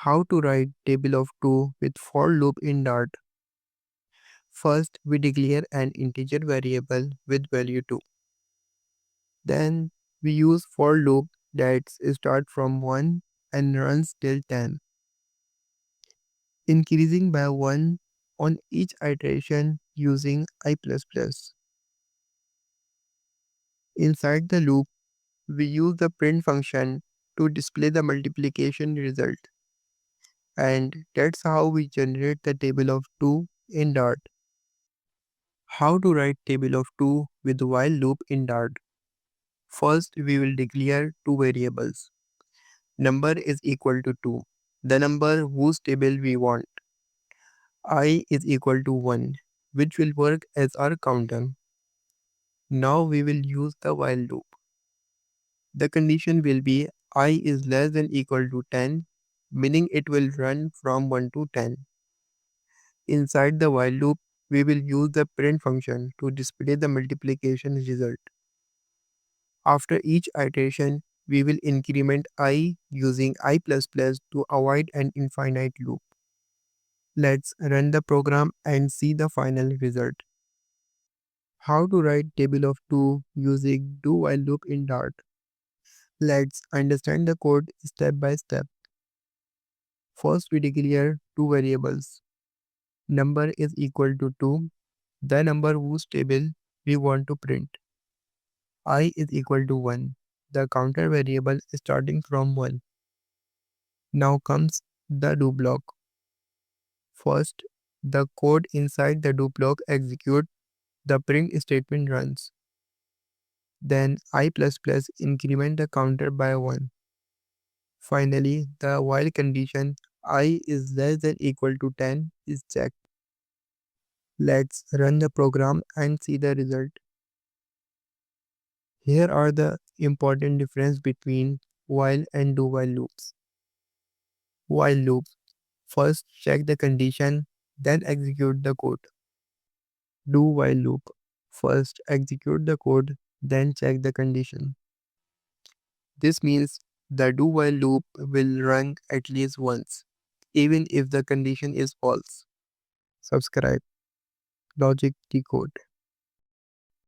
How to write table of 2 with for loop in Dart. First, we declare an integer variable with value 2. Then, we use for loop that starts from 1 and runs till 10, increasing by 1 on each iteration using I++. Inside the loop, we use the print function to display the multiplication result. And that's how we generate the table of 2 in Dart. How to write table of 2 with while loop in Dart. First, we will declare two variables. Number is equal to 2, the number whose table we want. I is equal to 1, which will work as our counter. Now we will use the while loop. The condition will be I is less than equal to 10, meaning it will run from 1 to 10. Inside the while loop, we will use the print function to display the multiplication result. After each iteration, we will increment I using I++ to avoid an infinite loop. Let's run the program and see the final result. How to write table of 2 using do while loop in Dart. Let's understand the code step by step. First, we declare two variables. Number is equal to 2, the number whose table we want to print. I is equal to 1, the counter variable starting from 1. Now comes the do block. First, the code inside the do block executes, the print statement runs. Then I++ increment the counter by 1. Finally, the while condition I is less than equal to 10 is checked. Let's run the program and see the result. Here are the important difference between while and do while loops. While loop. First check the condition, then execute the code. Do while loop. First execute the code, then check the condition. This means the do while loop will run at least once, even if the condition is false. Subscribe. Logic Decode.